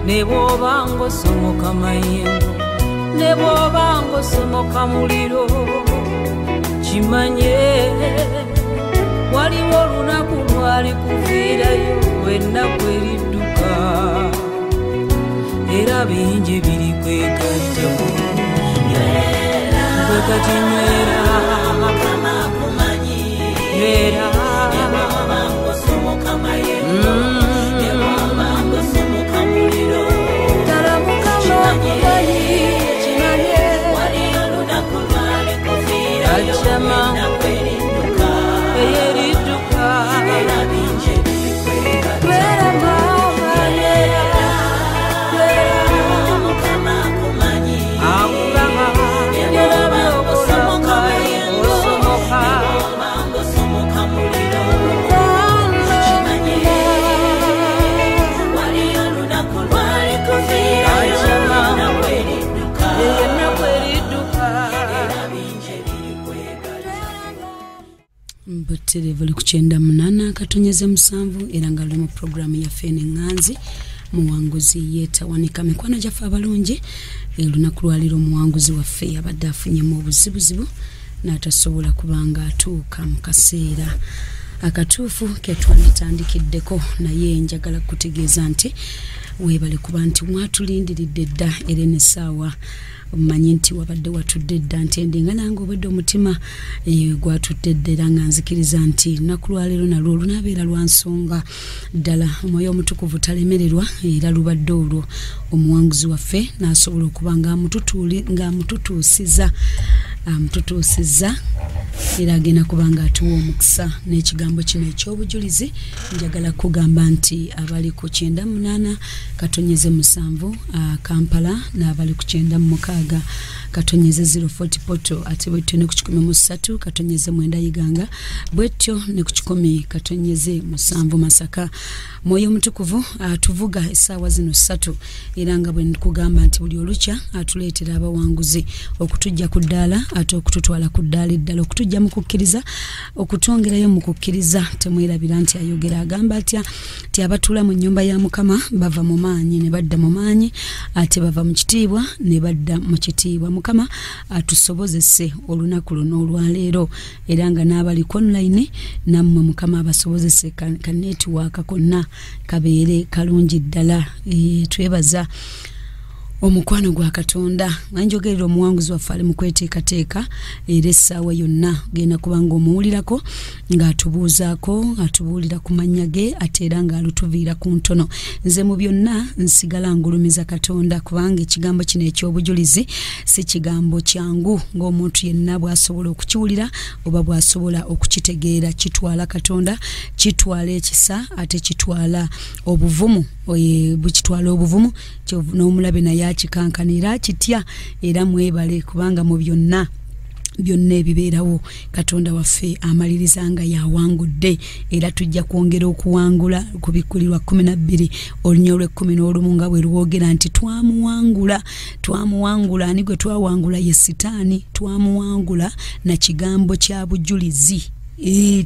ne bw'oba ng'osomoka mayengo ne bw'oba ng'osomoka muliro kimanye waliwo olunaku lwali kuviirayo ennaku eridduka era bingi biri kwegattako bwe kati nywera Mukama akumanyi nywera ne bw'oba ng'osomoka mayengo ne bw'oba ng'osomoka muliro ddala Mukama akumanyi kimanye waliyo olunaku lwali kuviirayo ennaku eridduka era bingi biri kwegattako Televoli kuchenda munana katonyeze musanvu era nga mu programu ya Fene Nganzi muwanguzi yetawanika mikwana jafa abalungi lunaku lwaliro muwanguzi waffe abadde afunyemu obuzibuzibu n'atasobola kubanga atuuka mu kaseera akatuufu ketwanditandikiddeko naye njagala kutegeeza nti weebale kuba nti mwatulindiridde dda era n'essaawa manyi nti wabadde watudde dda ntendinga nange obadde omutima gwatudde dda era nga nzikiriza nti lunaku lwaleero nalwo lunaabeera lwa nsonga ddala omwoyo omutukuvu talemererwa era lubadde olwo omuwanguzi waffe n'asobola okuba nga amututuusiza era agenda kubanga atuwa omukisa n'ekigambo kino eky'obujulizi njagala kugamba nti abali ku 98 katonyeze 7 Kampala n'abali ku 96 katonyeze 040 Poto ate bwetyo ne ku 13 katonyeze 9 Iganga bwetyo ne ku 10 katonyeze 7 Masaka mwoyo mutukuvu atuvuga essaawa zino 3 era nga bwe nkugamba nti buli olukya atuleetera abawanguzi okutujja ku ddaala ate okututwala ku ddaala eddala okutujja mu kukkiriza okutwongerayo mu kukkiriza temwerabira nti ayogera agamba atya ti abatula mu nnyumba ya Mukama bava mu maanyi ne badda mu maanyi ate bava mu kitiibwa ne badda mu kitiibwa Mukama atusobozese olunaku luno olwaleero era nga n'abali online nammwe Mukama abasobozese ka network konna kabeere kalungi ddala twebaza omukwano gwa Katonda anjogerera omuwanguzi waffe ali mu kweteekateeka era essaawa yonna genda kubanga omuwulirako ng'atubuuzaako atubuulira ku mannya ge ate era ng'alutuviira ku ntono nze mu byonna nsigala ngulumiza Katonda kubanga ekigambo kino eky'obujulizi si kigambo kyangu ng'omuntu yenna bw'asobola okukiwulira oba bw'asobola okukitegeera kitwala Katonda kitwala ekisa ate kitwala obuvumu bukitwala obuvumu n'omulabe naye akikankanira kitya era mwebale kubanga mu byonna ebibeerawo Katonda waffe amaliriza nga yawangudde era tujja kwongera okuwangula kubikkulirwa 12 olunyolo 11 nga bwe lwogera nti twamuwangula ani gwe twawangula ye sitaani twamuwangula na kigambo kya bujulizi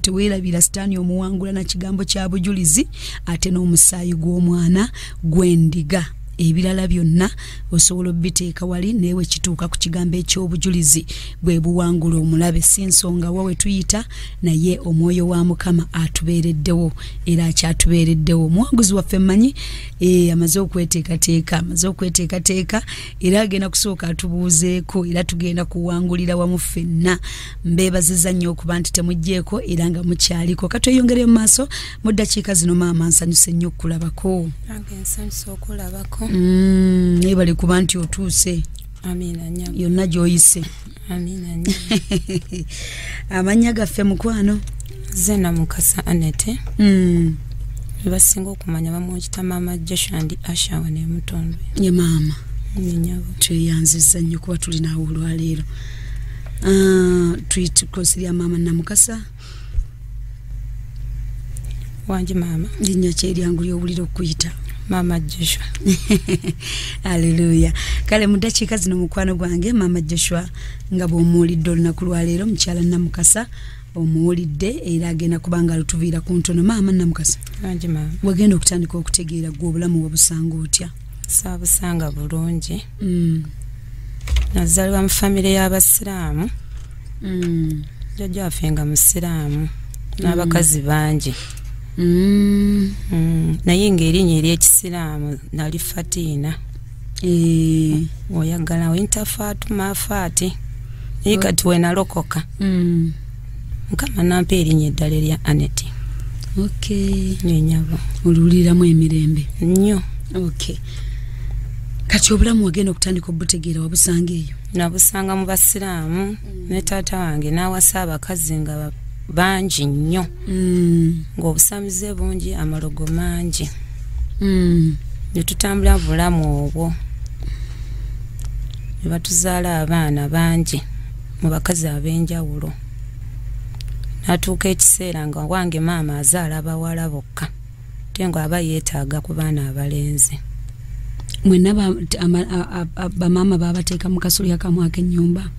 tuweerabira sitaani omuwangula na kigambo kya bujulizi ate n'omusaayi gw'Omwana gw'Endiga ebirala byonna osobola obiteeka wali newe kituuka ku kigambo eky'obujulizi bwe buwangula omulabe si nsonga wawe tuyita naye omwoyo wa Mukama atubeereddewo era akyatubeereddewo omuwanguzi waffe mmanyi amaze okweteekateeka era agenda kusooka atubuuzeeko era tugenda kuwangulira wamu ffenna mbeebaziza nnyo okuba nti temugjeeko era nga mukyaliko katweyongere mu maaso mu ddakiika zino maama nsanyuse nnyo okulabako nebale kuba nti otuuse amina nyama yonna gy'oyise amina nyama amannya gaffe mukwano ze Namukasa Annet basinga okumanya bamwokita maama Joshua ndi Ashawa ne Mutundwe ye maama nyabo tweyanziza nnyo kuba tulinawo olwaleero tuyitukosirya maama Namukasa wanje maama linnya kyeryangu ly'obulira okuyita Mama Joshua. Hallelujah. Kale mu dakiika zino mukwano gwange Mama Joshua nga bw'omuwulidde olunaku lwaleero mukyala Namukasa omuwulidde era agenda kubanga alutuviira ku ntono maama Namukasa. Wanje maama. Wagenda okutandika okutegeera gwe obulamu wabusanga otya? saabusanga bulungi. Nazaalibwa mu famire y'Abasiraamu. Jjajja waffe nga Musiraamu n'abakazi bangi. Naye ng'erinnya ery'Ekisiraamu nali Fatiina. Oyagala Winter Fatuma Fati. Naye kati we nalokoka. Mukama nampa erinnya eddala erya Annet. Okay. Nnyabo. Oluwuliramu emirembe. Nnyo. Okay. Kati obulamu wagenda okutandika obutegeera wabusanga eyo? Nabusanga mu Basiraamu ne taata wange n'awasa abakazi nga bangi nnyo. Ng'obusamize bungi, amalogo mangi. Ne tutambula bulamu obwo. Ne batuzaala abaana bangi mu bakazi ab'enjawulo. Natuuka ekiseera nga wange maama azaala abawala bokka. Ate ngo aba yeetaaga ku baana abalenzi. Mwenna bamaama baabateeka mu kasolya kamu ak'ennyumba?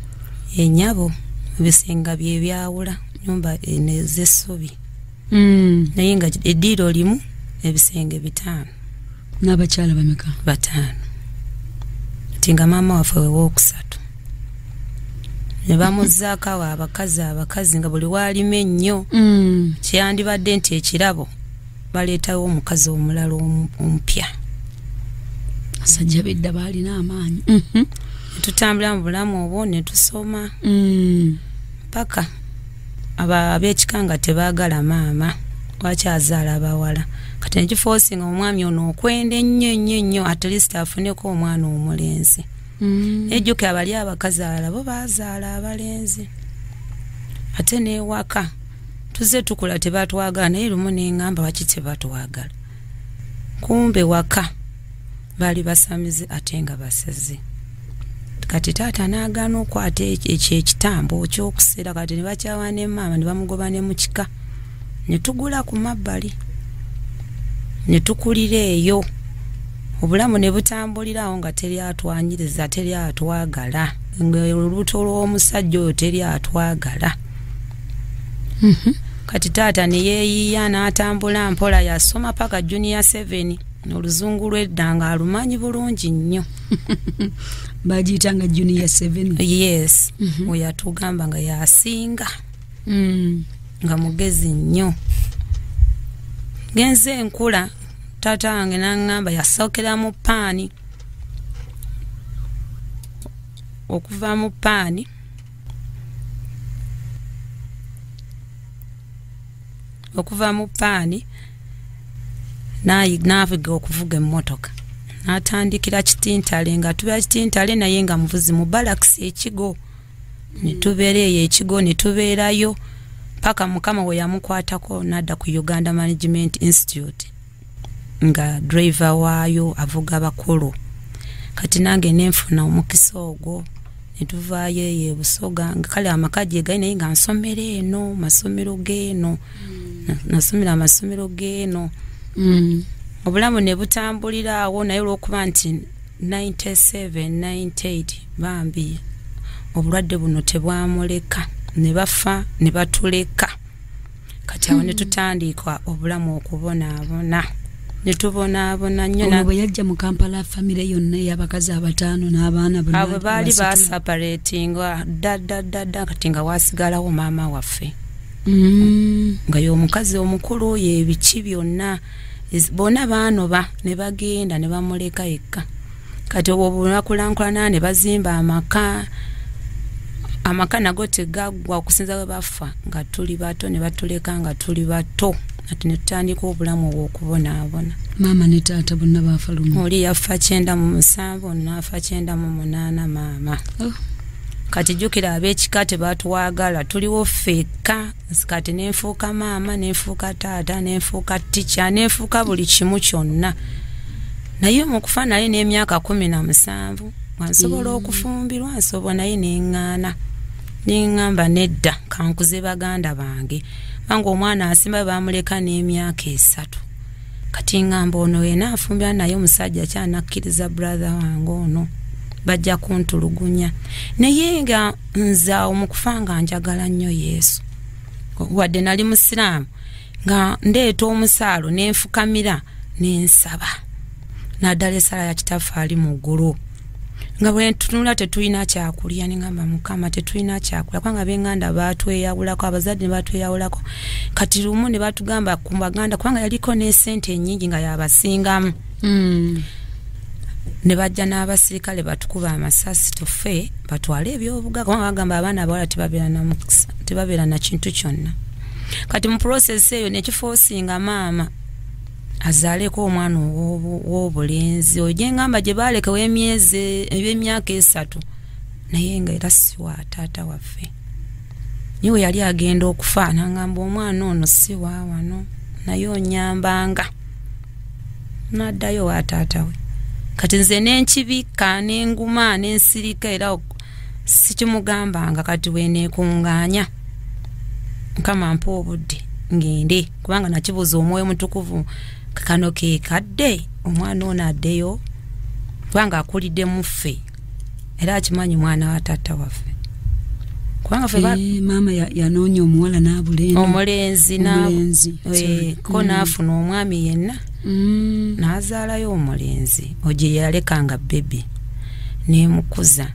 Ennyabo ebisenga bye byawula nnyumba ez'essubi. Naye nga eddiiro limu ebisenge 5. N'abakyala bameka? 5. Ati nga maama waffe we wookusatu. Ne bamuzzaako awo abakazi nga buli waalima ennyo. Kyandibadde nti ekirabo baleetawo omukazi omulala omupya. Asajja bedda baalina amaanyi. Tutambula mu bulamu obwo ne tusoma. Paka ab'ekika nga tebaagala maama wakyazaala abawala. Kati nekifoosinga omwami ono okwenda ennyo at least afuneko omwana omulenzi. Ejjuke abali abakazi abalala bo baazaala abalenzi. Ate n'ewaka tuze tukula tebatwagala, naye lumu neŋŋamba waki tebatwagala. Kumbe waka baali basamize ate nga baseze. Kati taata n'agaana okwata ekyo ekitambo ky'okuseera, kati ne bakyawa ne maama ne bamugoba ne mu kika. Ne tugula ku mabbali ne tukulira eyo. Obulamu ne butambulirawo nga teri atwanyiriza, teri atwagala. Olubuto lw'omusajja oyo teri atwagala. Kati taata ne yeeyiya n'atambula mpola, yasoma paka junior 7. Oluzungu lw'edda nga alumanyi bulungi nnyo. Bagiyitanga junior 7? Yes. We yatugamba nga yasinga. Nga mugezi nnyo. Genze enkula, taata wange n'aŋŋamba yasookera mu paani. Okuva mu paani n'avuga okuvuga emmotoka. N'atandikira Kitintale, nga tubeera Kitintale naye nga muvuzi mu balakisi Ekigo. Ne tubeera eyo Ekigo, ne tubeerayo paka mukama we yamukwatako n'adda ku Uganda Management Institute nga driver waayo avuga bakulu. Kati nange nenfuna omukisa ogwo ne tuvaayo eyo e Busoga, nga kale amaka gye gali naye nga nsomera eno masomero g'eno. Nasomera amasomero g'eno. Obulamu ne butambulira awo, naye olw'okuba nti 97 98 bambi obulwadde buno tebwamuleka, ne bafa ne batuleka. Kati awo ne tutandika obulamu okubonaabona. Ne tubonaabona nnyo. Olwo bwe yajja mu Kampala famire yonna ey'abakazi 5 n'abaana bonna abo baali basaparatinga dda kati nga waasigalawo maama waffe. Nga y'omukazi omukulu y'ebiki byonna bonna baanoba ne bagenda ne bamuleka yekka. Kati obwo bunakulankulana ne bazimba amaka nago tegaggwa okusinza bwe bafa nga tuli bato, ne batuleka nga tuli bato. Ati ne tutandika obulamu obw'okubonaabona. Maama ne taata bonna baafa lumu? Oli yafa 97, ono n'afa 98 maama. Kati jjukira ab'ekika tebatwagala, tuliwo ffekka. Kati nenfuuka maama, nenfuuka taata, nenfuuka ticca, nenfuuka buli kimu kyonna. Naye mu kufa nali n'emyaka 17 nga nsobola okufumbirwa, nsobola naye neŋŋaana. Neŋŋamba nedda kankuze baganda bange. Banga omwana asimba baamuleka n'emyaka 3. Kati ŋŋamba ono yena afumbira naye omusajja kyanakkiriza brother wange ono. Bajja kuntulugunya. Naye nga nza omukufa nga njagala nnyo Yesu. Wadde nali Musiraamu nga ndeeta omusaalo nenfukamira nensaba. naddala essala ya kitaffe ali mu ggulu nga bwe tunula tetulina kyakulya ningamba Mukama tetulina kyakulya kubanga b'enganda baatweyawulako abazadde baatweyawulako kati lumu ne batugamba ku baganda kubanga yaliko n'essente ennyingi nga yabasingamu ne bajja n'abasirikale batukuba amasasi tufe batwale ebyobuga kubanga bagamba abaana abawala tebabeera na kintu kyonna kati mu process eyo nekifoosinga maama azaaleko omwana w'obulenzi oje ngamba gye baalekawo emyaka 3 naye nga era si wa taata waffe niwe yali agenda okufa nangamba omwana ono si wa wano naye onyambanga n'addayo wa taata we kati nze n'enkibikka n'enguma n'ensirika era sikimugambanga kati weeneekuŋŋaanya Mukama mpa obudde ngende kubanga nakibuza omwoyo mutukuvu kano ke kadde omwana ono addeyo kubanga akulidde muffe era akimanyi mwana wa taata waffe kubanga ffe maama yanoonya omuwala omulenzi ko naafuna omwami yenna n'azaalayo omulenzi ogye yalekanga bebi nemukuza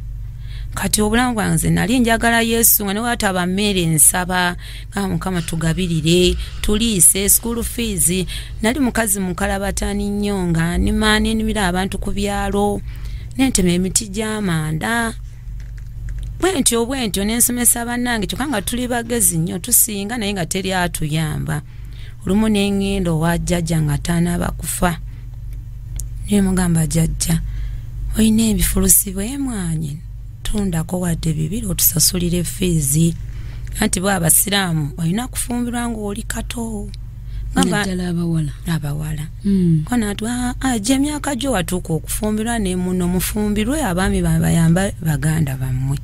kati obulamu bwanze nali njagala Yesu nga ne wataba mmere nsaba nga Mukama tugabirire tuliise school fees nali mukazi mukalabatani nnyo nga nimaani nimira abantu ku byalo nentema emiti gy'amanda bwentyo nensomesa bannange kyokka tuli bagezi nnyo tusinga naye nga teri atuyamba olumu n'engenda owa jjajja nga tanaaba kufa naye mugamba jjajja olina ebifulusi bwemwanyi tundako wadde 2 otusasulire fees anti bwa abasiraamu olina kufumbirwa ng'oli kato naddala abawala kona ajja emyaka gyo watuuka okufumbirwa ne muno mufumbirwe abaami bayamba baganda bammwe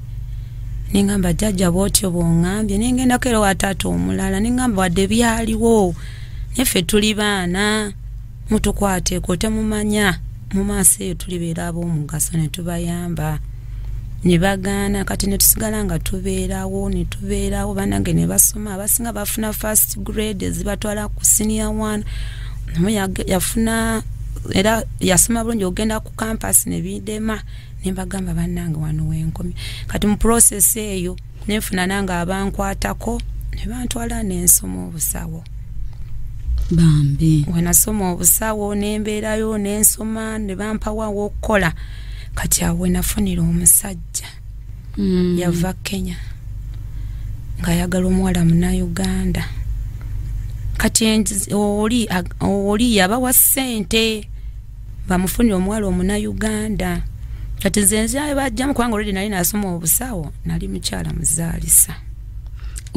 ningamba jjajja bwotyo bw'oŋŋambye ningendako era wa taata omulala ningamba wadde byaliwo neffe tuli baana mutukwateeko temumanya mu maaso eyo tulibeera ab'omugaso ne tubayamba ne bagaana kati ne tusigala nga tubeerawo banange ne basoma abasinga bafuna first grade zibatwala ku senior 1 yafuna era yasoma bulungi ogenda ku campus ne bidema ne bagamba bannange wano wenkomye kati mu process eyo nenfuna nange abankwatako ne bantwala n'ensoma obusawo bambi wenasoma obusawo nembeerayo n'ensoma ne bampawa w'okukola kati awe nafunira omusajja yava Kenya nga ayagala omuwala Munnayuganda kati oli yabawa ssente bamufunira omuwala Omunnayuganda kati nze bajjamu kubanga olwedi nali nasoma obusawo nali mukyala muzaalisa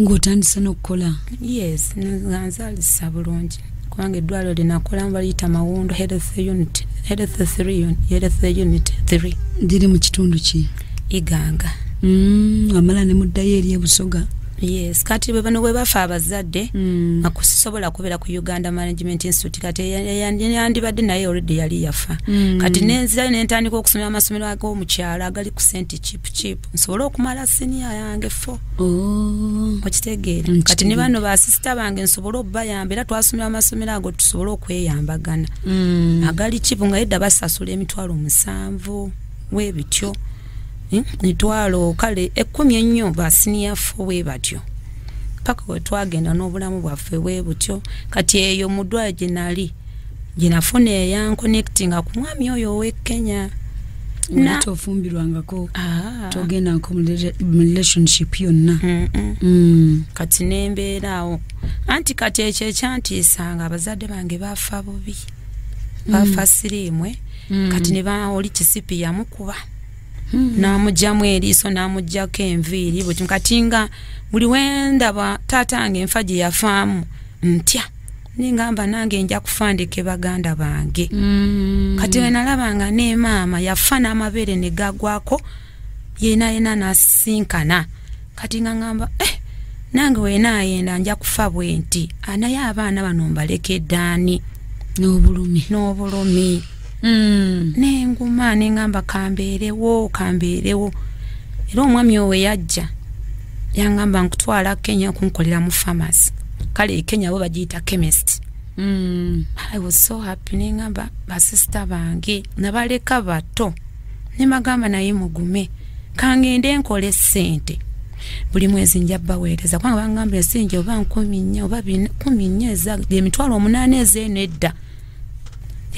ng'otandisa n'okukola yes nzaalisa bulungi kubanga eddwaliro linakola baliyita Mawundo health unit 3 diri mu kitundu ki Iganga amala ne muddayo eri ebusoga yes kati bano bwe bafa abazadde akusobola kubeera ku Uganda Management Institute kati yandibadde naye already yali yafa kati nenzirayo nentandika okusomera amasomero ag'omukyalo agali ku sente cheap nsobola okumala senior yange 4 okitegeera kati ne bano ba sister bange nsobola obbayamba era twasomera amasomero ago tusobola okweyambagana agali cheap nga yedda basasula emitwalo 7 webityo nitwalo kale 10 ennyo basiniya 4 webatyo paka we twagenda n'obulamu bwaffe webutyo kati eyo mudwa jenali jinafuna ya connecting ku mwami oyo we Kenya na tofumbirwangako togenda nko mu relationship yonna kati nembeerawo anti kati ekyo ekyantiisanga abazadde bange bafa bubi bafa sirimwe kati ne oli kisipi yamukuba namugjamu eriiso namuggyako enviiri bwe katinga buli wendaba taatange enfa gye yafaamu ntya ningamba nange nja kufandike baganda bange kati we nalabanga ne maama yafa n'amabeere ne gagwako yena nasinkana kati nga ngamba nange wenaayenda nja kufa bwenti anaye abaana bano mbalekeddaani n'obulumi nenguma nengamba kambeerewo era omwami owe yajja yangamba nkutwala Kenya kunkolera mu pharmacy kale Kenya bo bagiyita chemist I was so happy nengamba basista bange nabaleka bato nemagamba naye mugume kangende nkole sente buli mwezi nja baweereza kwanga bangamba esinje oba 14 oba 14 eza emitwalo 8 ezeno edda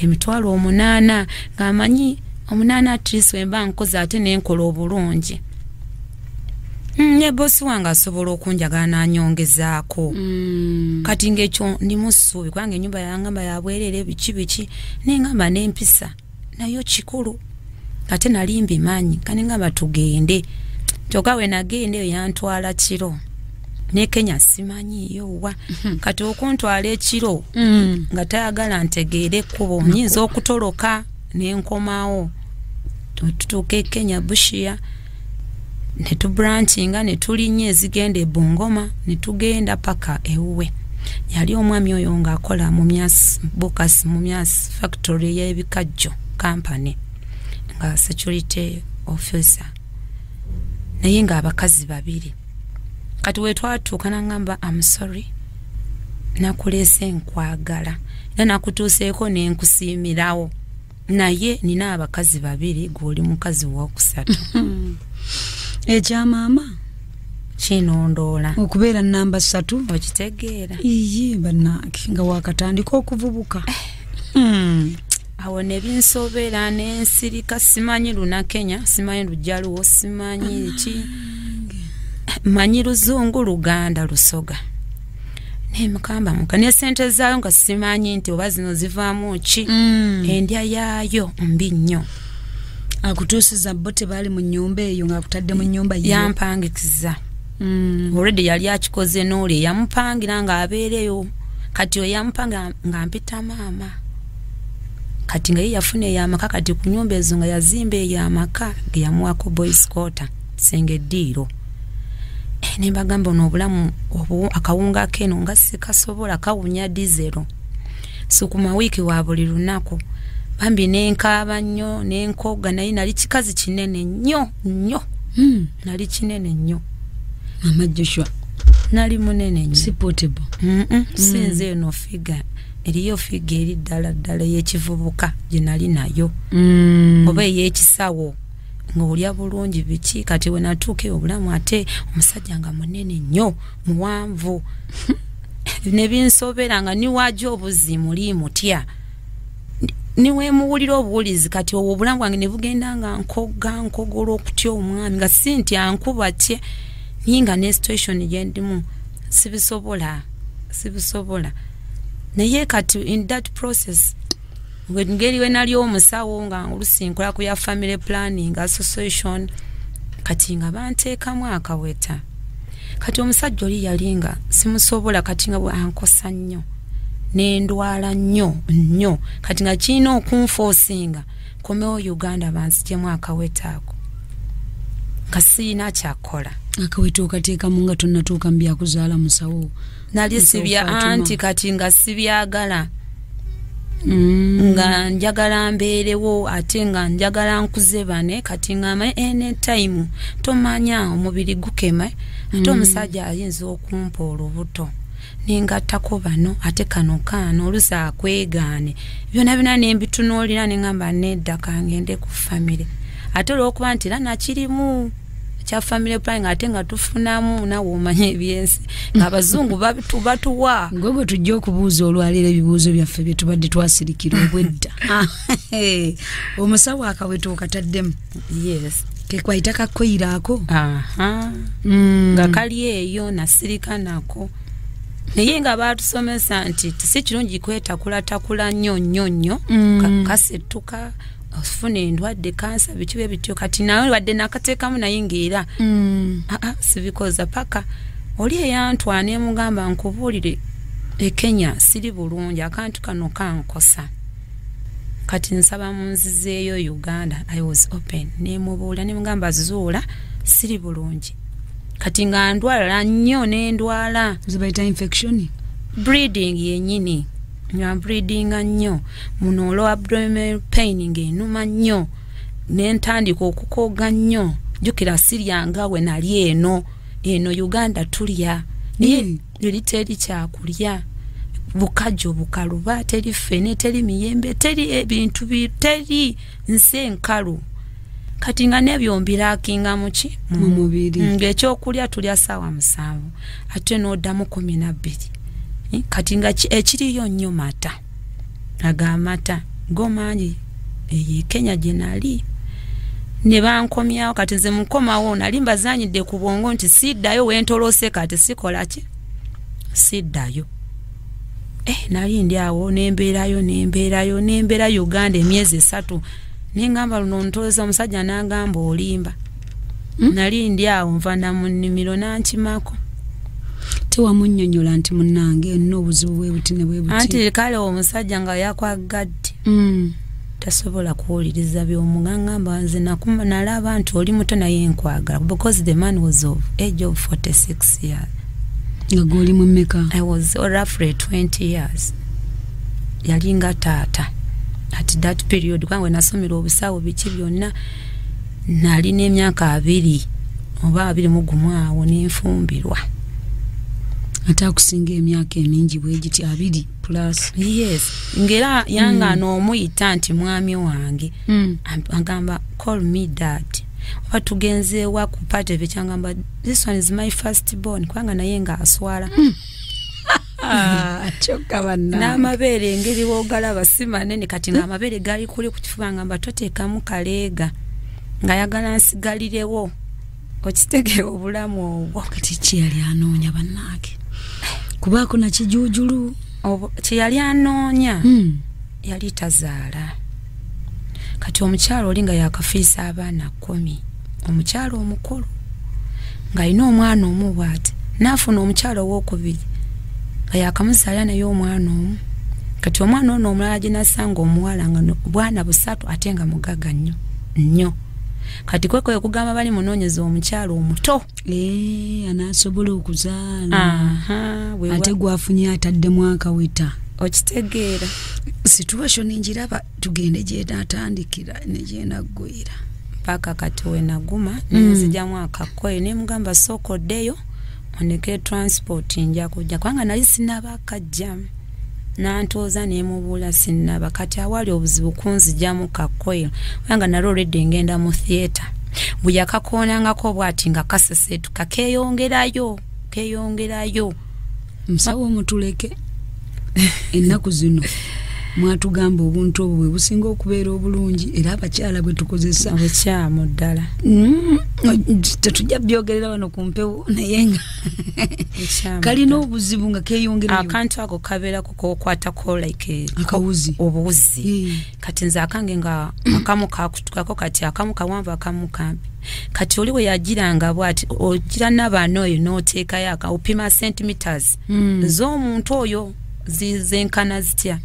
emitwalo 8 ngamanyi 8 at least wemba nkoza ate nenkola obulungi ne bosi wanga asobola okunjagala n'anyongezaako kati ng'ekyo ndi musuubi kubanga ennyumba yangamba yabwerere biki nengamba n'empisa nayo kikulu ate nali mbimanyi kani ngamba tugende kyokka we nagenda eyo yantwala kiro ne Kenya simanyiyo wa kati okuntwala ekiro nga tayagala ntegeere ekkubo nyinza okutoloka nenkomawo tutuuka Kenya Bushia ne tubranchinga ne tulinnya ezigenda Bungoma ne tugenda paka ewuwe yali omwami oyo ng'akola mu Myas Bokas mu Myas factory y'ebikajjo company nga security officer naye nga abakazi babiri kati we twatuuka nangamba I'm sorry nakuleese nkwagala era nakutuuseeko nenkusiimirawo naye nina abakazi babiri gw'oli mukazi w'okusatu ekya maama kinondoola okubeera namba 3 okitegeera iye bannange nga wakatandika okuvubuka awo ne binsobera n'ensirika simanyi luna Kenya simanyi lujjaluwo simanyi ki manyi luzungu Luganda Lusoga nemukamba muka ne sente zaayo nga simanyi nti oba zino zivaamu ki endya yaayo mbi nnyo akutuusiza bo tebaali mu nnyumba eyo ng'akutadde mu nnyumba ye yampangikiza already yali akikoze n'oli yamupangira ng'abeereyo kati oyo yamupanga nga mpita maama kati nga ye yafuna ey'amaka kati ku nnyumba ezo nga yazimba ey'amaka ge yamuwako boys quarter Sengeddiiro nembagamba n'obulamu akawunga keno nga sikasobola kawunya dizero sukuma wiiki wa buli lunaku bambi nenkaaba nnyo nenkoga naye nali kikazi kinene nnyo nali kinene nnyo Mama Joshua nali munene nnyo supportable sinze eno figa eriyo figa eri ddala y'ekivubuka gye nali nayo oba ey'ekisawo ng'olya bulungi biki kati we natuuka obulamu ate omusajja nga munene nnyo muwanvu ne binsobera nga niwajja obuzimu li mutya niwe muwulira obuwulizi kati obwo obulamu bwange ne bugenda nga nkogola okutya omwami nga si nti ankuba tye nyinga ne situation gye ndimu sibisobola naye kati in that process ngeri we nali omusawo nga olusinkola ku ya family planning association kati nga banteekamu akaweta kati omusajja oli yalinga simusobola kati nga ankosa nnyo nendwala nnyo kati nga kirina okunfoosinga komewo Uganda banzijemu akaweta ako nga sirina kyakola akaweta okateekamu nga tonnatuuka mu byakuzaala musawo nali sibya anti kati nga sibyagala nga njagala mbeerewo ate nga njagala nkuze bane kati nga anytime tomanya omubiri gukema ate omusajja ayinza okumpa olubuto ningattako bano ate kano olusi akwegaane byonna nembitunuulira nengamba nedda kangende ku famire ate olwokuba nti era nakirimu kya family planning ate nga tufunamu nawe omanye ebyensi ng'abazungu batuwa ngobwe tujja okubuuza olwaliro ebibuuzo byaffe bye tubadde twasirikira obwedda omusawo akaweta okataddemu yes kekwayita kakkoyiraako nga kali eyo nasirika nako naye nga baatusomesa nti si kirungi kwetakulaatakula nnyo kasettuka ofuna endwadde kansa biki bityo kati nawe wadde nakateekamu naye ng'era sibikoza paka oli eyantwana emugamba nkubuulire Kenya siri bulungi akantu kano kankosa kati nsaba munzizeeyo Uganda I was open nemubuulira nemugamba zuula siri bulungi kati nga ndwala nnyo n'endwala zibayita infection breeding yennyini nywa breeding nnyo muno low abdominal pain ng'enuma nnyo n'entandika okukoga nnyo jjukira siryanga we nali eno Uganda tulya naye liri teri kyakulya bukajo bukaluba teri fene teri miyembe teri ebintu biteri nsenkalu kati nga nebyombira kinga muki mu mubiri ng'ekyokulya tulya sawa 7 ate n'oddamu 12 kati nga ekiriyo nnyo mata agamata gomanyi Kenya gye nali ne bankomyawo kati nze mukomawo nali mbazanyidde ku bwongo nti siddayo wentolose kati sikola ki siddayo nali ndi awo nembeerayo Uganda emyezi 3 nengamba luno ntoloza omusajja n'agamba olimba nali ndi awo nvana mu nnimiro nankimako tewamunnyonnyola nti munnange n'obuzibu bwebuti ne bwebuti anti kale omusajja nga yakwagadde tasobola kuwuliriza by'omugamba nze nalaba nti oli muto naye nkwagala because the man was of age of 46 years nga goli mu mmeka I was roughly 20 years yali nga taata at that period kwangwe nasomera obusawo biki byonna nali n'emyaka 2 oba 21 awo n'enfumbirwa atakusinga emyaka emingi bwegiti 2 plus yes ngera yanga n'omuyita nti mwami wange agamba call me dad oba tugenze wa ku party bekyangamba this one is my first born kwanga naye nga aswala choka banna n'amabeere engeri w'ogalaba si manene kati nga amabeere gali kuli ku kifuba ngamba toteekamu kaleega nga yagala nsigalirewo okitegeera obulamu obwo kati kyeyali anoonya bannaage kubaako na kijuujulu kyeyali anoonya yali tazaala kati omukyalo oli nga yakafiisa abaana 10 omukyalo omukulu ng'alina omwana omu bw'ati n'afuna omukyalo ow'okubiri nga yakamuzaala naye omwana omu kati omwana ono omulala gye nasanga omuwala nga bwana 3 ate nga mugaga nnyo kati kwe kugamba bali munoonyeza omukyalo omuto anaasobola okuzaala ate gwafunye ataddemu akaweta okitegeera situation njiraba tugende gyenatandikira negyenaggwera paka kati wenaguma nzijamu akakoye nemugamba sokoddeyo oneke transport nja kujja kwanga nali sinabakajjamu nantooza nemubuula sinnaba kati awali obuzibu kunzijamu kakoye wanga nalo already ngenda mu theatre buyakakoonangako bwati nga kasesetu kakeyongerayo musawo omutuleke ennaku zino mwatugamba obuntu obwo bwe businga okubeera obulungi era abakyala bwe tukozesa bukyamu ddala tetujja byogerera wano ku mpewo naye nga kalina obuzibu nga keyongerayo akantu ako kabeera kukokwatako like akawuzi obuwuzi kati nze akange nga akamu kakutukako kati akamu kawanvu akamu kampi kati oli we yagiranga bwati ogira n'abaana oyo n'oteekayo opima centimeters z'omuntu oyo zizenkana zitya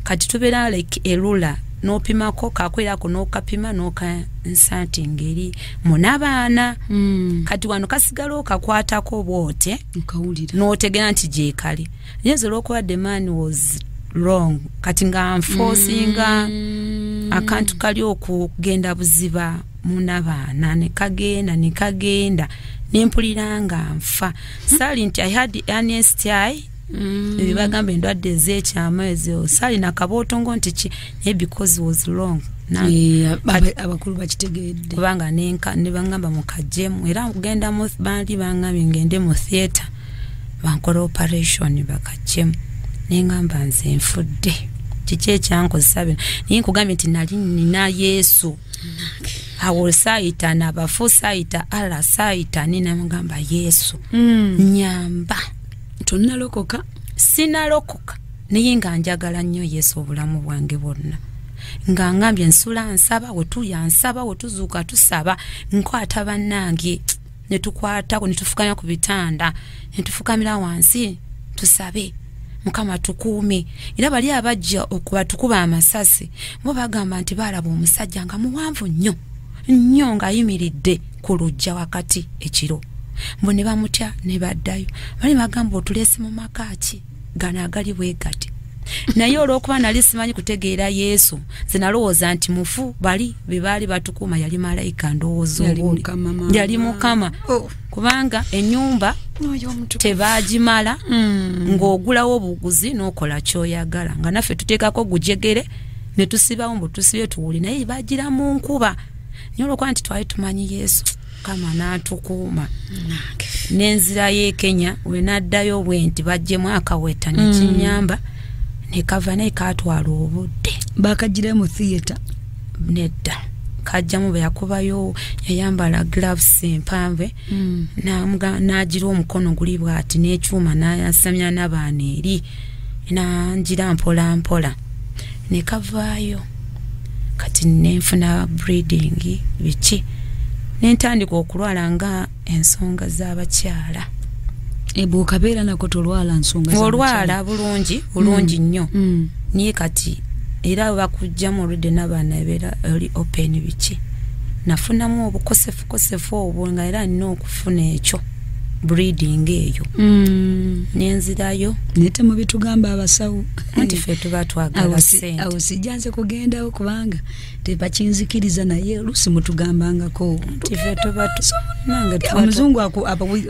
kati tubeera like erula n'opimako kakwerako n'okapima n'okansanti ngeri munabaana kati wano kasigala okakwatako bwote n'otegera nti gyekali nyeze olwokuba the man was wrong kati nga nforcinga akantu kali okugenda buziba munabaana nekagenda nempulira nga nfa sali nti I had honest eye ebibagamba endwadde ez'ekyama ezo sali nakabootongo nti ki naye because was wrong abakulu bakitegedde kubanga ne bangamba mukajjemu era kugenda mu bandi bangambye ngende mu theatre bankola operation bakajjemu nengamba nze nfudde kiki ekyankozesa bino naye nkugambye nti nali nina Yesu awo saayita n'abafu saayita ala saayita ninamugamba Yesu nyamba tonnalokoka sinalokoka naye nga njagala nnyo Yesu obulamu bwange bwonna nga ngambye nsula nsaba wetulya nsaba wetuzuuka tusaba nkwata bannange ne tukwatako ne tufukanya ku bitanda ne tufukamira wansi tusabe Mukama tukuume era bali abajja okubatukuba amasasi bo bagamba nti balaba omusajja nga muwanvu nnyo nga ayimiridde ku lujja wakati ekiro mbone bamutya ne baddayo bali bagamba otulese mu makaki gana agali bwegati naye olwokuba nali simanyi kutegeera Yesu zinalowooza nti mufu bali bebaali batukuma yali malayika ndowooza yali Mukama kubanga ennyumba tebagimala ng'ogulawo obuguzi n'okola ky'oyagala nga naffe tuteekako gujegere ne tusibawo mbu tusibye tuwuli naye bagira mu nkuba niyo olwokuba nti twali tumanyi Yesu Kama n'atukuuma n'enzira y'e Kenya we naddayo bwe nti bajjemu akaweta nekinyamba ne kava naye kaatwala obudde bakagire mu theatre nedda kajjamu bwe yakubayo yayambala gloves empanve n'agira omukono guli bw'ati n'ekyuma n'ayasamya n'abaana eri n'angira mpola mpola ne kavaayo kati nenfuna breeding biki nentandika okulwala nga ensonga z'abakyala ebo kabeera nako tolwala nsonga olwala bulungi nnyo niye kati era bakujjamu oludde n'abaana ebeera oli open biki nafunamu obukosefu obwo nga era nina okufuna ekyo breeding eyo nenzirayo nete mu bitugamba abasawo nti ffe tuba twagala ssente awo sijjanze kugendawo kubanga tebakinzikiriza naye oluusi mutugambangako nti ffe tuba nange omuzungu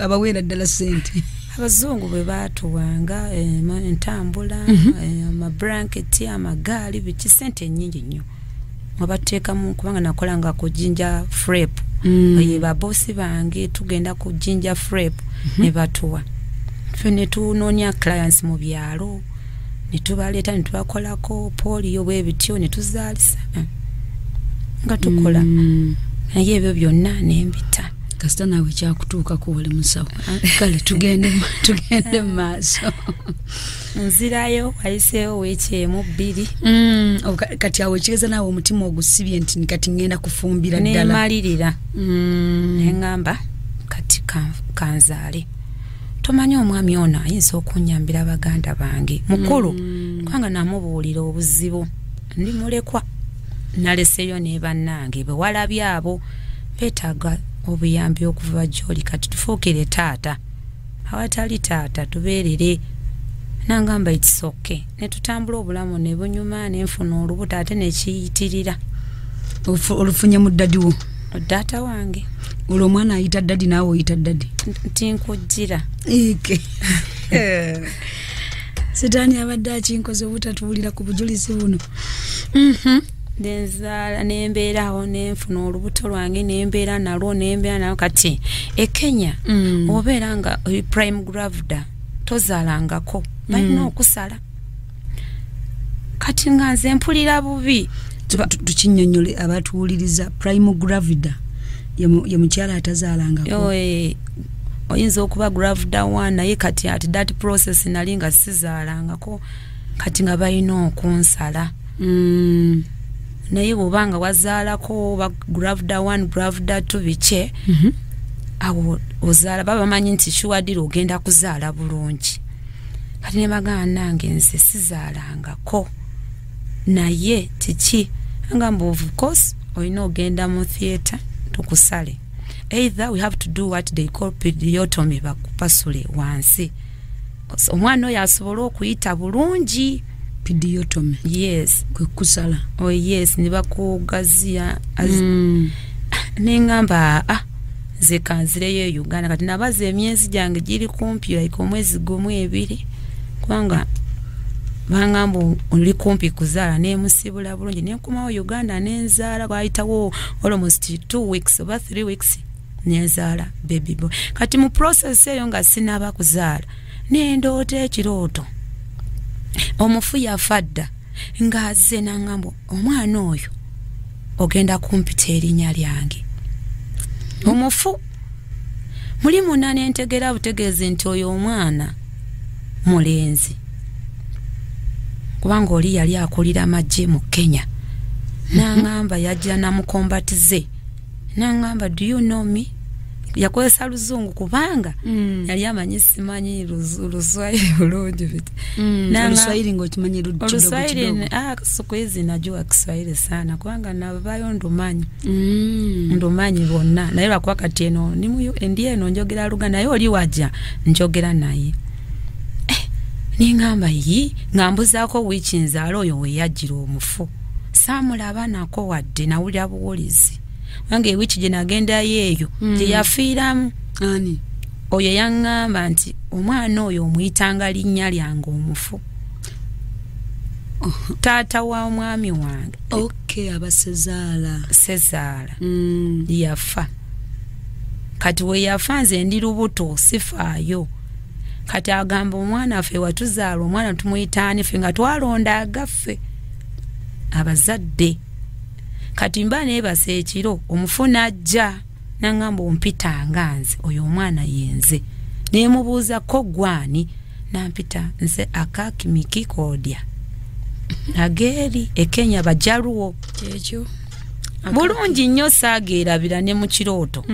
abaweera ddala ssente abazungu bwe baatuwanga entambula amablanketi amagaali biki ssente nnyingi nnyo wabateekamu kubanga nakolanga ku jinja frep babosi bange tugenda ku jinja frep ne batuwa ffe ne tunoonya clients mu byalo ne tubaleeta ne tubakolako polio bwe bityo ne tuzaalisa nga tukola naye ebyo byonna nembita kasita naawe kyakutuukako oli musawo kale tugende mu maaso nzirayo wayiseewo weekyemu bbiri kati awo ekigeza naawe omutima ogusibye nti kati ngenda kufumbira ddala nemalirira neŋŋamba kati kanzaale tomanyi omwami ono ayinza okunyambira baganda bange mukulu kubanga namubuulira obuzibu ndi mulekwa naleseyo ne bannange bwe walabye abo beetaaga obuyambi okuva gy'oli kati tufuukire taata awatali taata tubeerere nangamba ikisoke ne tutambula obulamu ne bunyuma nenfuna olubuto ate nekiyitirira olufunye mu ddadiwo ddaata wange olwo omwana ayita ddadi naawe oyita ddadi tinkujjira ike sitaani abadde akinkoze obutatuwulira ku bujulizi buno nenzaala nembeerawo nenfuna olubuto lwange nembeera nalwo kati e Kenya obeera nga prime gravida tozaalangako balina okusala kati nga nze mpulira bubi tukinnyonnyole abatuwuliriza prime gravida ye mukyala atazaalangako oyinza okuba gravida 1 naye kati ati that process nali nga sizaalangako kati nga balina okunsala naye bw'obanga wazaalako oba gravida 1 gravida 2 bike awo ozaala baba bamanyi nti kiwadira ogenda kuzaala bulungi kati ne bagamba nange nze sizaalangako naye kiki ngamba of course olina ogenda mu theatre tukusale either we have to do what they call pediotomy bakupasule wansi omwana oyo asobola okuyita bulungi pediotomy yes kusala oh yes ne bakugaziya nengamba ze kanzireyo Uganda kati nabaza emyezi gyange giri kumpi like omwezi gumu 2 kubanga bangamba oli kumpi kuzaala nemusibula bulungi nenkumawo Uganda nenzaala bayitawo almost 2 weeks oba 3 weeks nenzaala baby boy kati mu process eyo nga sinaba kuzaala nendoota ekirooto omufu yafadda ng'azze nangamba omwana oyo ogenda kumpita erinnya lyange omufu muli muna nentegera butegeeze nti oyo omwana mulenzi kubanga oli yali akulira amagye mu Kenya nangamba yajja namukombatize nangamba do you know me yakozesa luzungu kubanga yali amanyi simanyi Luswahili bulungi biti Luswahili ng'okimanyi Luswahili siku hizi najua Kiswahili sana kubanga navayo ndumanyi ndumanyi bonna naye lwakuba kati eno ndiye eno njogera Luganda naye oli wajja njogera naye ningamba ngambuzaako wiiki nzaala oyo we yajjira omufu saamulaba nako wadde nawulira buwulizi wange wiiki gye nagendayo eyo gye yafiiramu ani oyo yaŋŋamba nti omwana oyo omuyitanga linnya lyange omufu. Taata wa omwami wange. Okay, abasezaala. Sezaala. Yafa. Kati we yafa nze ndi lubuto sifaayo. Kati agamba omwana ffe watuzaala omwana tumuyitaani ffe nga twalonda agaffe abazadde. Kati mba neebasa ekiro omufu n'ajja n'aŋŋamba ompitanga nze oyo omwana yenze. Neemubuuza ko gwani nampita nze Akakimiki Kodya. Ageeri e Kenya bajaluwo. Kyekyo. Bulungi nnyo saageerabira ne mu kirooto.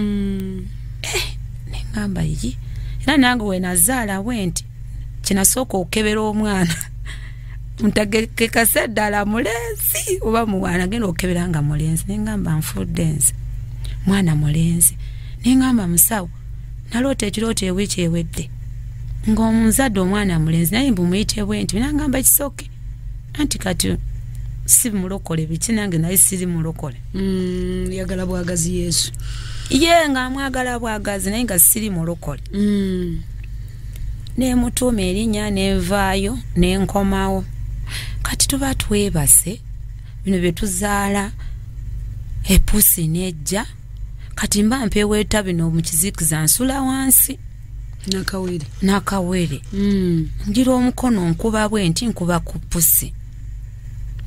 Neŋŋamba yi. Era nange we nazaala bwenti kinasooka okukebera omwana. Ntegekeka ddala mulenzi oba mwana genda okukebera nga mulenzi. Neŋŋamba nfudde nze. Mwana mulenzi. Neŋŋamba musawo naloota ekirooto ewiiki ewedde ng'omuzadde omwana mulenzi naye mbumuyite bwenti. Naŋŋamba kisooke. Anti kati si mulokole biki nange naye siri mulokole. Yagala bwagazi Yesu. Ye nga amwagala bwagazi naye nga siri mulokole. Neemutuuma erinnya nenvaayo nenkomawo. Kati tuba twebase bino bye tuzaala epusi nejja. Kati mba mpeweeta bino mu kizikiza nsula wansi. Nakawere. Ngira omukono nkuba bwenti nkuba ku pusi.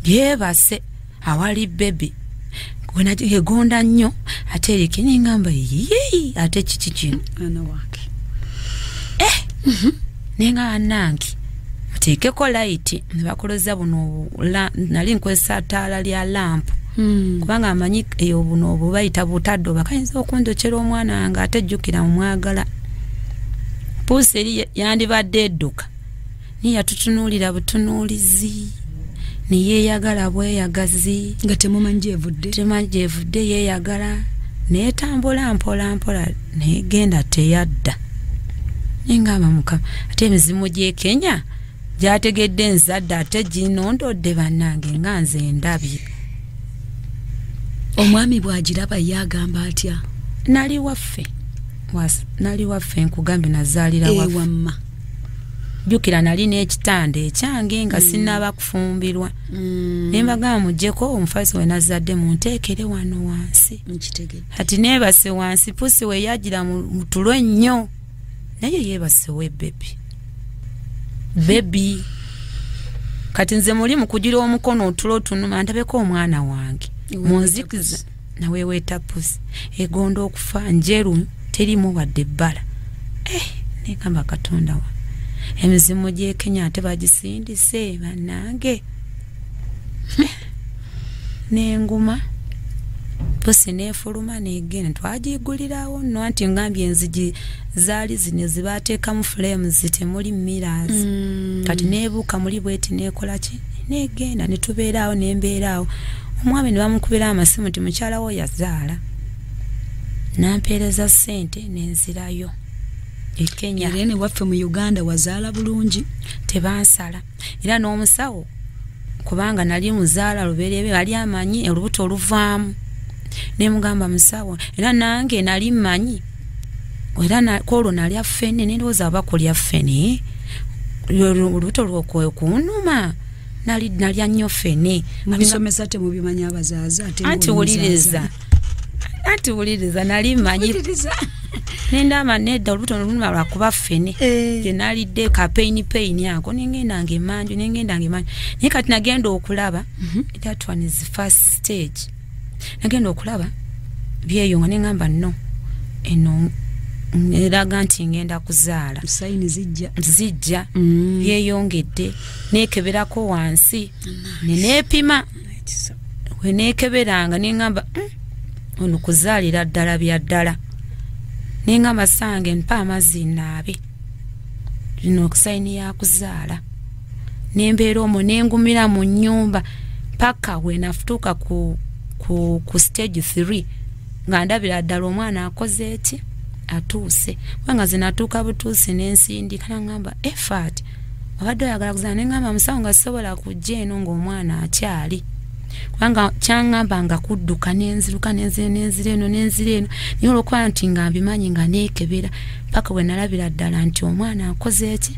Byebase awali bebi. Gwena egonda nnyo ate eriki neŋŋamba yii ate kiki kino. Ana wake. Nenga nangi muteekeko layiti nebakoloza buno nali nkwesa ttaala lya lampu. Kubanga amanyi eyo buno obubayita butaddo bakayinza okundokera omwana wange ate jjukira mumwagala. Puusi eri yandibadde edduka niye yatutunuulira butunuulizi niyeeyagala bweyagazi nga temumanyi gyevudde. Temanyi gyevudde yeeyagala neetambula mpola mpola negenda teyadda. Neŋŋamba Mukama ate emizimu gy'e Kenya gyategedde nzadde ate ginondodde bannange nga nze ndabye. Omwami bw'agiraba yagamba atya? Nali waffe nkugambye nazaalira waffe. Wamma. Jjukira nali n'ekitanda ekyange nga sinnaba kufumbirwa. Ne mbagamba muggyeko omufaliso we nazadde munteekere wano wansi. Kati neebase wansi pusi we yagira mu tulo nnyo. Naye yeebasewo bebi. Kati nze muli mu kugira omukono otulo tunuma ndabeko omwana wange. Munzikiza nawe weeta pusi. Egonda okufa njeru terimu wadde ebbala. Neŋŋamba Katonda wa. Emizimu gy'e Kenya ate bagisindise bannange. N'enguma pusi neefuluma negenda twagigulirawo nno anti ngambye enzigi zaali zino zibaateekamu flames temuli mirrors. Kati neebuuka muli bweti neekola ki negenda ne tubeeraawo nembeeraawo. Omwami ne bamukubira amasimu ti mukyala wo yazaala. Nampeereza ssente nenzirayo e Kenya. Era ne waffe mu Uganda wazaala bulungi. Tebansala. Era n'omusawo kubanga nali muzaala lubeerebe ali amanyi olubuto oluvaamu. Ne mugamba musawo era nange nali mmanyi. Era kolwo nalya ffene nendowooza abakulya ffene. Olubuto lwokunuma. Nalya nnyo ffene. Mubisomesa temubimanyi abazaaza ate Anti wuliriza nali mmanyi. Nendama nedda olubuto olunuma lwakuba ffene. Nalidde ka pain ako nengenda ngemanju. Naye kati nagenda okulaba. That one is first stage. Nagenda okulaba byeyonga neŋŋamba no eno eraga nti ngenda kuzaala. Sayini zijja byeyongedde neekeberako wansi neneepima we neekeberanga neŋŋamba ono kuzaalira ddala bya ddala. Neŋŋamba sange mpa amazzi naabe lino sayini ya kuzaala. Nembeera omwo nengumira mu nnyumba paka we nafutuuka ku stage 3 nga ndabira ddala omwana akoze eki atuuse. Kubanga ze natuuka butuusi nensindika naŋŋamba effort obadde oyagala kuzaala. Neŋŋamba musawo nga sisobola kujja eno ng'omwana akyali. kubanga kyangamba nga kudduka nenziruka nenzira eno niyo olwokuba nti nga mbimanyi nga neekebera paka bwe nalabira ddala nti omwana akoze eki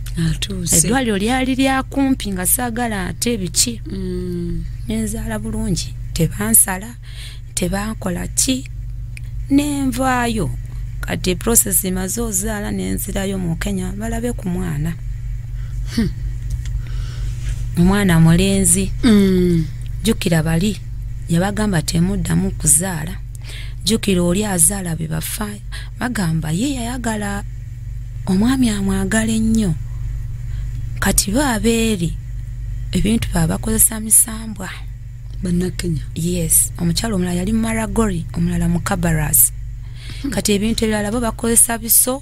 eddwaliro lyali lyakumpi nga saagala ate biki nenzaala bulungi tebansala tebankola ki nenvaayo kati process maze ozaala nenzirayo mu Kenya balabe ku mwana omwana mulenzi jukira bali yabagamba temuddamu kuzaala jukira oli azaala be bafa bagamba ye yayagala omwami amwagala ennyo kati baabeeri ebintu babakozesa misambwa bannakenya yes omukyalo omulala yali Maragori omulala mu Kabaras kati ebintu ebirala bo bakozesa biso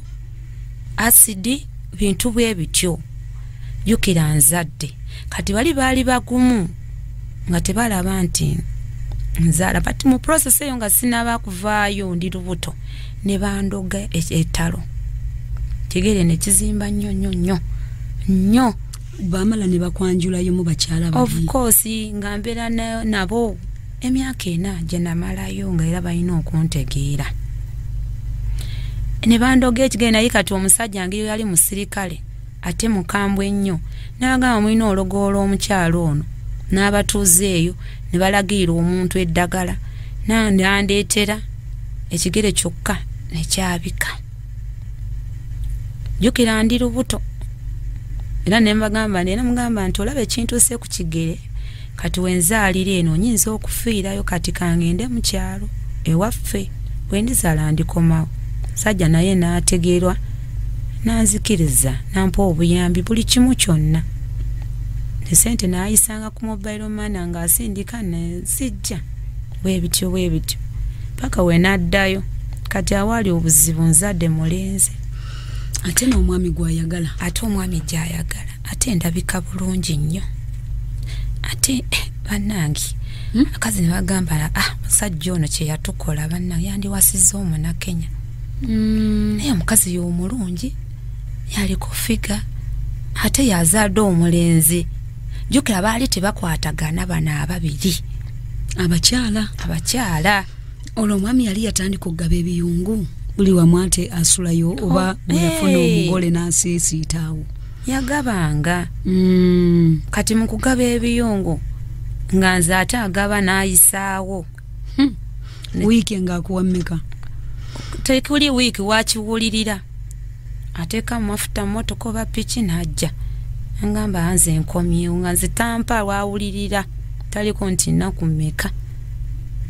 acidi bintu bwe bityo jukira nzadde kati bali baali bagumu nga tebalaba nti nzaala but mu process eyo nga sinaba kuvaayo ndi lubuto ne bandoga etalo tegere ne kizimba nnyo bamala ne bakwanjulayo mu bakyala babi of course nga mbera nabo emyaka 4 gye namalayo nga era balina okuntegeera ne bandoga ekigere naye kati omusajja ngiri yali musirikale ate mukambwe ennyo n'agamba mulina ologoola omukyalo ono n'abatuuze eyo ne balagira omuntu eddagala nandeetera ekigere kyokka nekyabika jukira ndi lubuto era ne mbagamba nena mugamba nti olaba ekintuuse ku kigere kati wenzaalira eno nyinza okufiirayo kati kangende mu kyalo ewaffe bwe ndizaala ndikomawo sajja naye n'ategeerwa nanzikiriza nampa obuyambi buli kimu kyonna esente naayisanga ku mobile money nga asindika nezijja bwe bityo paka we naddayo kati awali obuzibu nzadde mulenzi ate n'omwami gw'ayagala ate omwami gy'ayagala ate ndabika bulungi nnyo ate bannange akazi ne bagamba musajja ono kye yatukola bannange yandiwasizza omunakenya naye omukazi y'omulungi yaliko figa ate yazaadde omulenzi jukira baali tebakwatagana bano ababiri abakyala olwo omwami yali yatandika okugaba ebiyungu buli wamu ate asulayo oba yafuna omugole n'asiisiitaawo yagabanga kati mu kugaba ebiyungu nga nze ate agaba n'ayisaawo wiiki ng'akuwa mmeka tekuli wiiki wakiwulirira ateeka mu mafuta mmotoka oba piki n'ajja ngamba nze nkomyewo nga nze tampa lwawulirira taliko nti nnaku mmeka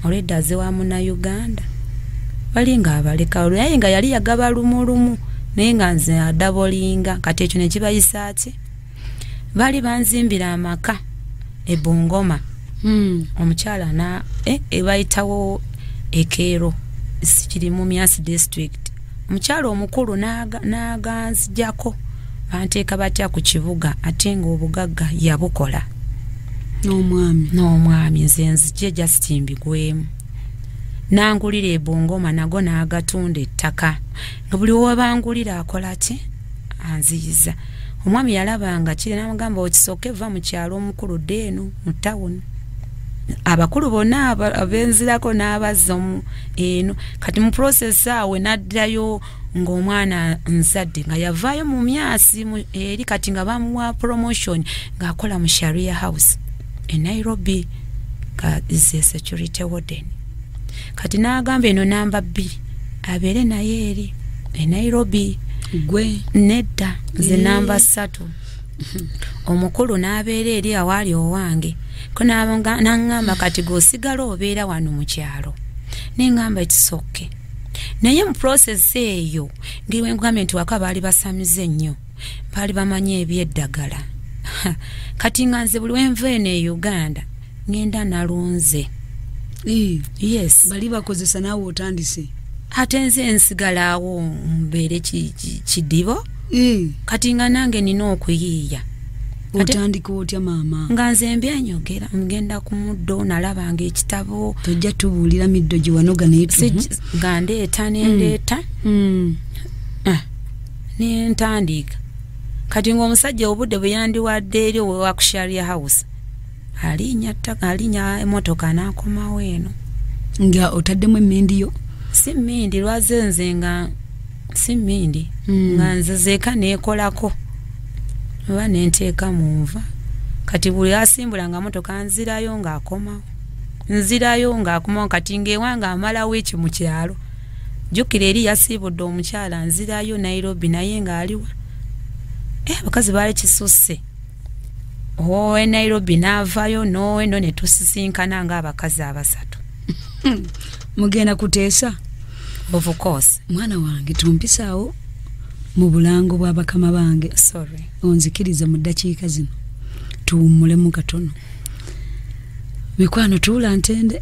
olwedda aze wa Munnayuganda bali nga abaleka olwaye nga yali yagaba lumulumu naye nga nze adabolinga kati ekyo ne kibayisa ki bali banzimbira amaka ebungoma omukyala na ebayitawo ekero kiri mu Myasi district omukyala omukulu n'aganzijjako banteeka batya ku kibuga ate nga obugagga yabukola n'omwami nze nzije Justin Bigwemu nangulira ebungoma nago n'agatunda ettaka nga buli wabangulira akola ki anziyiza omwami yalabanga kiri n'amugamba okisooke va mu kyalo omukulu deeno mu tawuni abakulu bonna abenzirako n'abazza eno kati mu process awe naddayo ng'omwana nzadde nga yavaayo mu Myasi eri kati nga bamuwa promotion ng'akola mu Sharia House e Nairobi ka is a security warden kati n'agamba eno namba 2 abeere naye eri e Nairobi gwe nedda ze namba 3 omukulu n'abeera eri awaali owange ko n'angamba kati g'osigala obeera wano mu kyalo n'engamba ekisooke naye mu process eyo ngiriwe ngambye nti waka baali basamize nnyo baali bamanyi ebyeddagala kati nga nze buli wenva eno e Uganda ngenda nalunze yes bali bakozesa naawe otandise ate nze nsigalawo mbeere kidibo kati nga nange nina okuyiiya otandika otya maama nga nze mbyenyogera ngenda ku muddo nalabanga ekitabo tojja tubuulira middo gye wanoga nga ndeeta nendeeta nentandika kati ng'omusajja obudde bwe yandiwadde eri owa ku Sharia House alinya emotoka n'akomawo eno. Nga otaddemu emmindi yo? Si mmindi, lwazenze nga si mmindi nga nzezeeka neekolako oba nenteeka mu nva. Kati buli asimbulanga motoka nzirayo ng'akomawo kati ng'ewanga amala wiiki mu kyalo. Jjukira eri yasiibudde omukyala nzirayo Nairobi naye ng'aliwa. Abakazi baali kisusse. Owe Nairobi n'avayo n'oweno ne tusisinkana ng'abakazi abasatu. Mugenda kuteesa? Of course. Mwana wange tumpisaawo mu bulango bwa bakama bange. Sorry. Onzikiriza mu ddakiika zino. Tuwummulemu katono. Mikwano tuula ntende.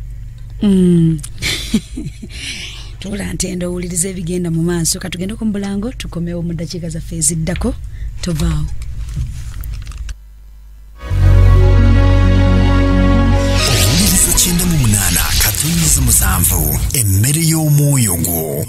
Tuula ntende owuliriza ebigenda mu maaso. Katugende ku mulango tukomewo mu ddakiika zaffe eziddako. Tovaawo. Owuliriza 98 katonnyeza 7 emmere y'omwoyo gwo.